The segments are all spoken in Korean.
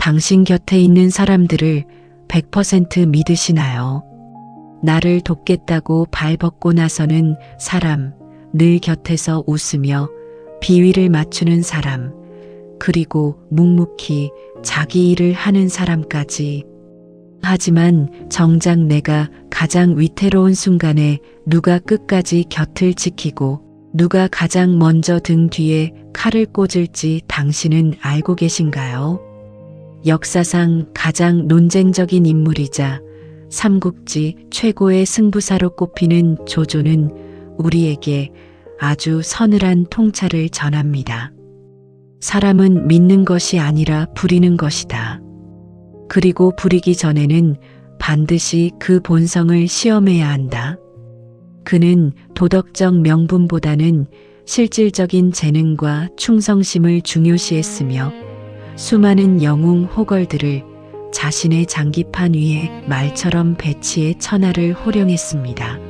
당신 곁에 있는 사람들을 100% 믿으시나요? 나를 돕겠다고 발벗고 나서는 사람, 늘 곁에서 웃으며 비위를 맞추는 사람, 그리고 묵묵히 자기 일을 하는 사람까지. 하지만 정작 내가 가장 위태로운 순간에 누가 끝까지 곁을 지키고 누가 가장 먼저 등 뒤에 칼을 꽂을지 당신은 알고 계신가요? 역사상 가장 논쟁적인 인물이자 삼국지 최고의 승부사로 꼽히는 조조는 우리에게 아주 서늘한 통찰을 전합니다. 사람은 믿는 것이 아니라 부리는 것이다. 그리고 부리기 전에는 반드시 그 본성을 시험해야 한다. 그는 도덕적 명분보다는 실질적인 재능과 충성심을 중요시했으며 수많은 영웅 호걸들을 자신의 장기판 위에 말처럼 배치해 천하를 호령했습니다.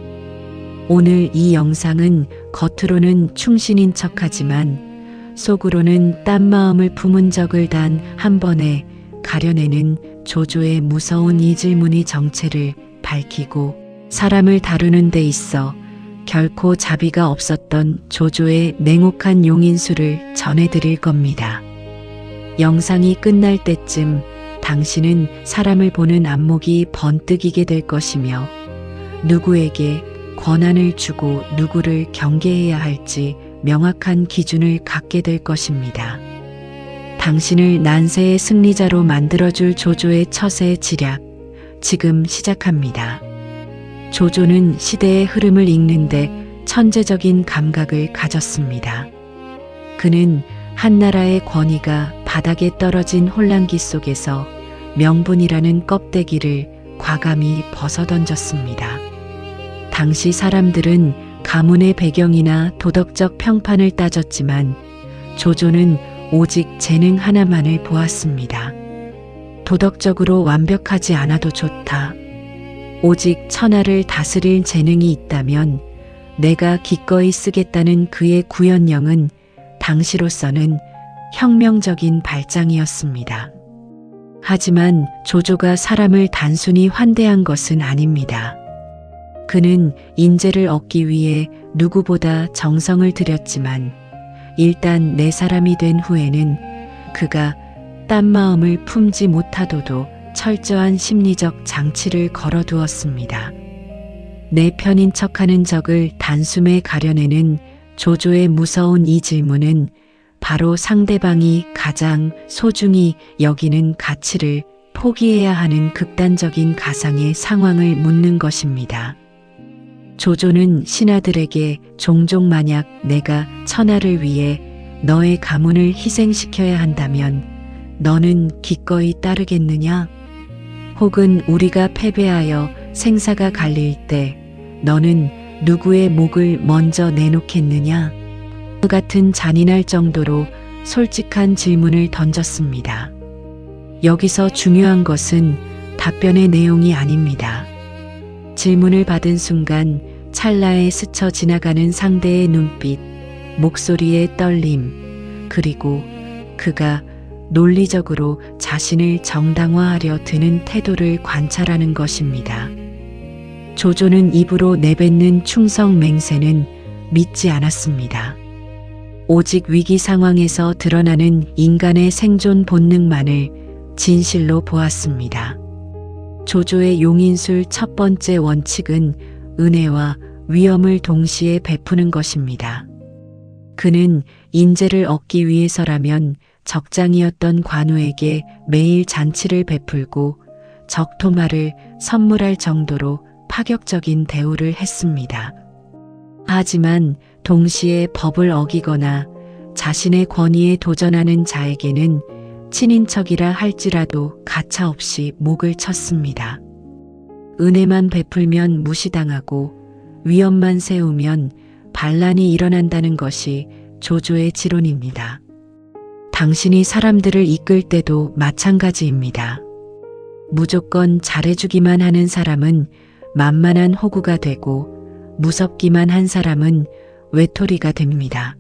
오늘 이 영상은 겉으로는 충신인 척하지만 속으로는 딴 마음을 품은 적을 단 한 번에 가려내는 조조의 무서운 이질문의 정체를 밝히고 사람을 다루는 데 있어 결코 자비가 없었던 조조의 냉혹한 용인수를 전해드릴 겁니다. 영상이 끝날 때쯤 당신은 사람을 보는 안목이 번뜩이게 될 것이며 누구에게 권한을 주고 누구를 경계해야 할지 명확한 기준을 갖게 될 것입니다. 당신을 난세의 승리자로 만들어줄 조조의 처세 지략, 지금 시작합니다. 조조는 시대의 흐름을 읽는데 천재적인 감각을 가졌습니다. 그는 한 나라의 권위가 바닥에 떨어진 혼란기 속에서 명분이라는 껍데기를 과감히 벗어던졌습니다. 당시 사람들은 가문의 배경이나 도덕적 평판을 따졌지만 조조는 오직 재능 하나만을 보았습니다. 도덕적으로 완벽하지 않아도 좋다. 오직 천하를 다스릴 재능이 있다면 내가 기꺼이 쓰겠다는 그의 구현령은 당시로서는 혁명적인 발장이었습니다. 하지만 조조가 사람을 단순히 환대한 것은 아닙니다. 그는 인재를 얻기 위해 누구보다 정성을 들였지만 일단 내 사람이 된 후에는 그가 딴 마음을 품지 못하도도 철저한 심리적 장치를 걸어두었습니다. 내 편인 척하는 적을 단숨에 가려내는 조조의 무서운 이 질문은 바로 상대방이 가장 소중히 여기는 가치를 포기해야 하는 극단적인 가상의 상황을 묻는 것입니다. 조조는 신하들에게 종종 만약 내가 천하를 위해 너의 가문을 희생시켜야 한다면 너는 기꺼이 따르겠느냐? 혹은 우리가 패배하여 생사가 갈릴 때 너는 누구의 목을 먼저 내놓겠느냐? 그 같은 잔인할 정도로 솔직한 질문을 던졌습니다. 여기서 중요한 것은 답변의 내용이 아닙니다. 질문을 받은 순간 찰나에 스쳐 지나가는 상대의 눈빛, 목소리의 떨림, 그리고 그가 논리적으로 자신을 정당화하려 드는 태도를 관찰하는 것입니다. 조조는 입으로 내뱉는 충성 맹세는 믿지 않았습니다. 오직 위기 상황에서 드러나는 인간의 생존 본능만을 진실로 보았습니다. 조조의 용인술 첫 번째 원칙은 은혜와 위험을 동시에 베푸는 것입니다. 그는 인재를 얻기 위해서라면 적장이었던 관우에게 매일 잔치를 베풀고 적토마를 선물할 정도로 파격적인 대우를 했습니다. 하지만 동시에 법을 어기거나 자신의 권위에 도전하는 자에게는 친인척이라 할지라도 가차없이 목을 쳤습니다. 은혜만 베풀면 무시당하고 위험만 세우면 반란이 일어난다는 것이 조조의 지론입니다. 당신이 사람들을 이끌 때도 마찬가지입니다. 무조건 잘해주기만 하는 사람은 만만한 호구가 되고 무섭기만 한 사람은 외톨이가 됩니다.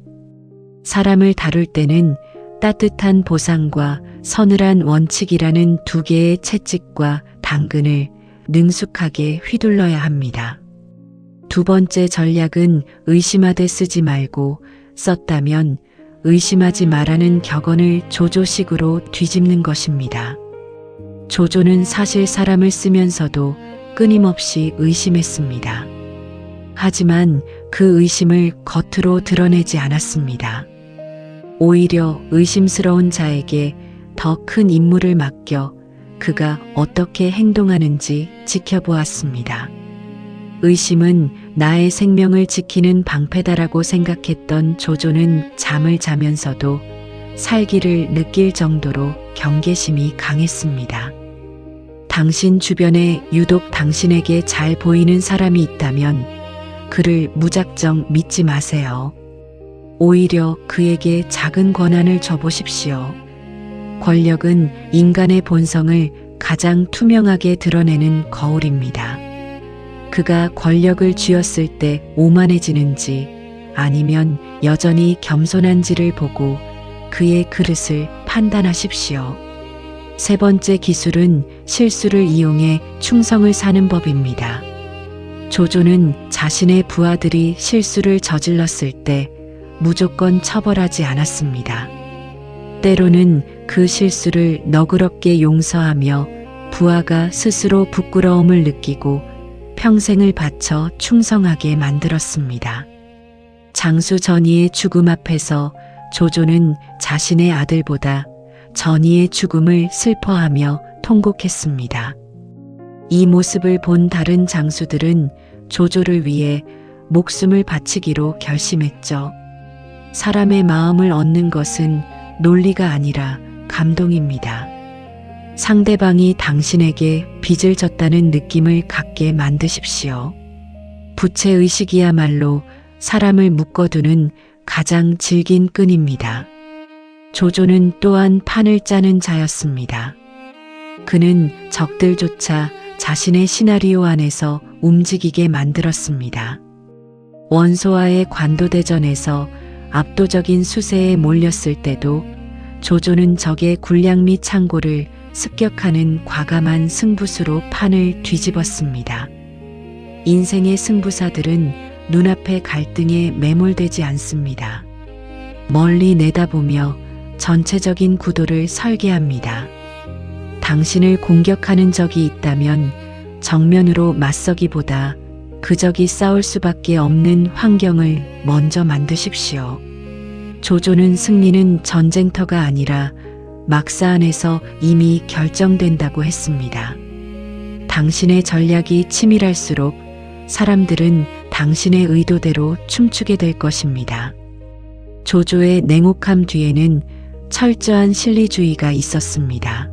사람을 다룰 때는 따뜻한 보상과 서늘한 원칙이라는 두 개의 채찍과 당근을 능숙하게 휘둘러야 합니다. 두 번째 전략은 의심하되 쓰지 말고 썼다면 의심하지 말라는 격언을 조조식으로 뒤집는 것입니다. 조조는 사실 사람을 쓰면서도 끊임없이 의심했습니다. 하지만 그 의심을 겉으로 드러내지 않았습니다. 오히려 의심스러운 자에게 더 큰 임무를 맡겨 그가 어떻게 행동하는지 지켜보았습니다. 의심은 나의 생명을 지키는 방패다라고 생각했던 조조는 잠을 자면서도 살기를 느낄 정도로 경계심이 강했습니다. 당신 주변에 유독 당신에게 잘 보이는 사람이 있다면 그를 무작정 믿지 마세요. 오히려 그에게 작은 권한을 줘보십시오. 권력은 인간의 본성을 가장 투명하게 드러내는 거울입니다. 그가 권력을 쥐었을 때 오만해지는지 아니면 여전히 겸손한지를 보고 그의 그릇을 판단하십시오. 세 번째 기술은 실수를 이용해 충성을 사는 법입니다. 조조는 자신의 부하들이 실수를 저질렀을 때 무조건 처벌하지 않았습니다. 때로는 그 실수를 너그럽게 용서하며 부하가 스스로 부끄러움을 느끼고 평생을 바쳐 충성하게 만들었습니다. 장수 전이의 죽음 앞에서 조조는 자신의 아들보다 전이의 죽음을 슬퍼하며 통곡했습니다. 이 모습을 본 다른 장수들은 조조를 위해 목숨을 바치기로 결심했죠. 사람의 마음을 얻는 것은 논리가 아니라 감동입니다. 상대방이 당신에게 빚을 졌다는 느낌을 갖게 만드십시오. 부채의식이야말로 사람을 묶어두는 가장 질긴 끈입니다. 조조는 또한 판을 짜는 자였습니다. 그는 적들조차 자신의 시나리오 안에서 움직이게 만들었습니다. 원소와의 관도대전에서 압도적인 수세에 몰렸을 때도 조조는 적의 군량 및 창고를 습격하는 과감한 승부수로 판을 뒤집었습니다. 인생의 승부사들은 눈앞의 갈등에 매몰되지 않습니다. 멀리 내다보며 전체적인 구도를 설계합니다. 당신을 공격하는 적이 있다면 정면으로 맞서기보다 그 적이 싸울 수밖에 없는 환경을 먼저 만드십시오. 조조는 승리는 전쟁터가 아니라 막사 안에서 이미 결정된다고 했습니다. 당신의 전략이 치밀할수록 사람들은 당신의 의도대로 춤추게 될 것입니다. 조조의 냉혹함 뒤에는 철저한 실리주의가 있었습니다.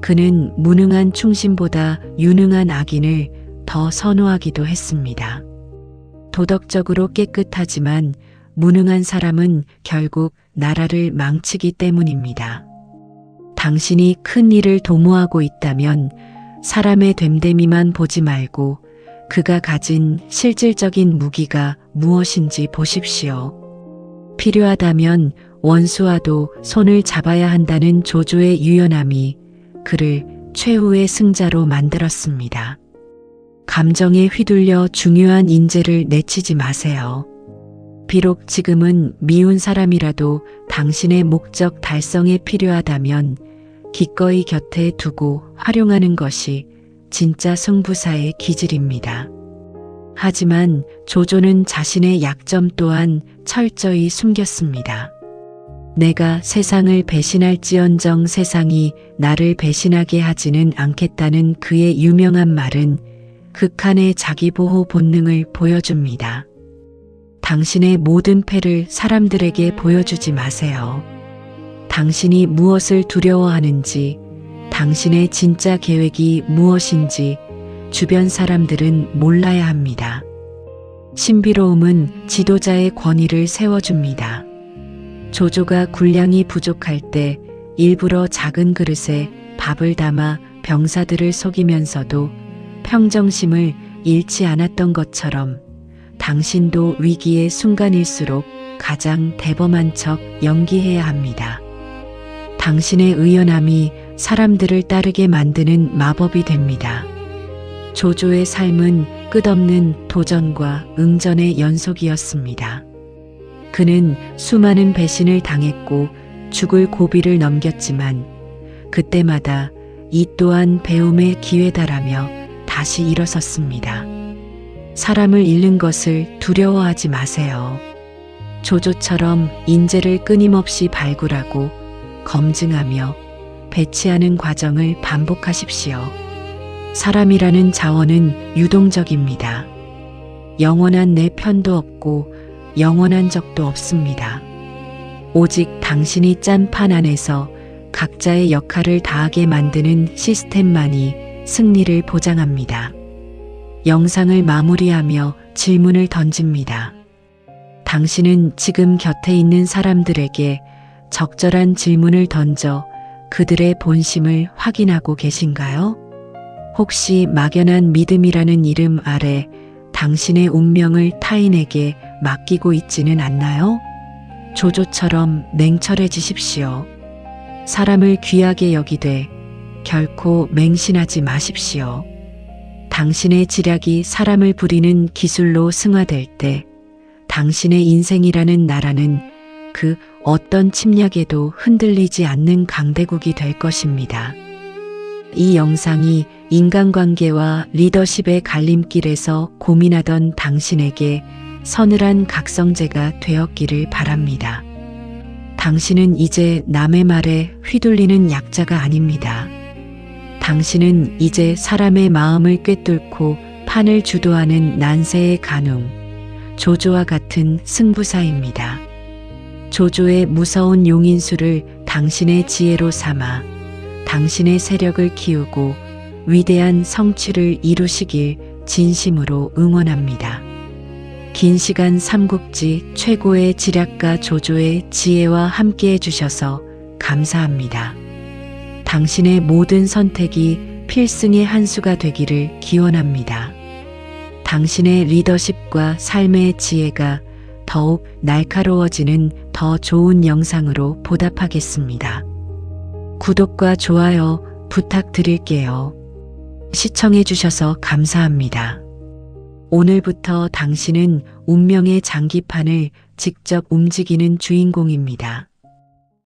그는 무능한 충신보다 유능한 악인을 더 선호하기도 했습니다. 도덕적으로 깨끗하지만 무능한 사람은 결국 나라를 망치기 때문입니다. 당신이 큰 일을 도모하고 있다면 사람의 됨됨이만 보지 말고 그가 가진 실질적인 무기가 무엇인지 보십시오. 필요하다면 원수와도 손을 잡아야 한다는 조조의 유연함이 그를 최후의 승자로 만들었습니다. 감정에 휘둘려 중요한 인재를 내치지 마세요. 비록 지금은 미운 사람이라도 당신의 목적 달성에 필요하다면 기꺼이 곁에 두고 활용하는 것이 진짜 승부사의 기질입니다. 하지만 조조는 자신의 약점 또한 철저히 숨겼습니다. 내가 세상을 배신할지언정 세상이 나를 배신하게 하지는 않겠다는 그의 유명한 말은 극한의 자기보호 본능을 보여줍니다. 당신의 모든 패를 사람들에게 보여주지 마세요. 당신이 무엇을 두려워하는지, 당신의 진짜 계획이 무엇인지 주변 사람들은 몰라야 합니다. 신비로움은 지도자의 권위를 세워줍니다. 조조가 군량이 부족할 때 일부러 작은 그릇에 밥을 담아 병사들을 속이면서도 평정심을 잃지 않았던 것처럼 당신도 위기의 순간일수록 가장 대범한 척 연기해야 합니다. 당신의 의연함이 사람들을 따르게 만드는 마법이 됩니다. 조조의 삶은 끝없는 도전과 응전의 연속이었습니다. 그는 수많은 배신을 당했고 죽을 고비를 넘겼지만 그때마다 이 또한 배움의 기회다라며 다시 일어섰습니다. 사람을 잃는 것을 두려워하지 마세요. 조조처럼 인재를 끊임없이 발굴하고 검증하며 배치하는 과정을 반복하십시오. 사람이라는 자원은 유동적입니다. 영원한 내 편도 없고 영원한 적도 없습니다. 오직 당신이 짠 판 안에서 각자의 역할을 다하게 만드는 시스템만이 승리를 보장합니다. 영상을 마무리하며 질문을 던집니다. 당신은 지금 곁에 있는 사람들에게 적절한 질문을 던져 그들의 본심을 확인하고 계신가요? 혹시 막연한 믿음이라는 이름 아래 당신의 운명을 타인에게 맡기고 있지는 않나요? 조조처럼 냉철해지십시오. 사람을 귀하게 여기되 결코 맹신하지 마십시오. 당신의 지략이 사람을 부리는 기술로 승화될 때 당신의 인생이라는 나라는 그 어떤 침략에도 흔들리지 않는 강대국이 될 것입니다. 이 영상이 인간관계와 리더십의 갈림길에서 고민하던 당신에게 서늘한 각성제가 되었기를 바랍니다. 당신은 이제 남의 말에 휘둘리는 약자가 아닙니다. 당신은 이제 사람의 마음을 꿰뚫고 판을 주도하는 난세의 간웅, 조조와 같은 승부사입니다. 조조의 무서운 용인수를 당신의 지혜로 삼아 당신의 세력을 키우고 위대한 성취를 이루시길 진심으로 응원합니다. 긴 시간 삼국지 최고의 지략가 조조의 지혜와 함께 해주셔서 감사합니다. 당신의 모든 선택이 필승의 한 수가 되기를 기원합니다. 당신의 리더십과 삶의 지혜가 더욱 날카로워지는 더 좋은 영상으로 보답하겠습니다. 구독과 좋아요 부탁드릴게요. 시청해주셔서 감사합니다. 오늘부터 당신은 운명의 장기판을 직접 움직이는 주인공입니다.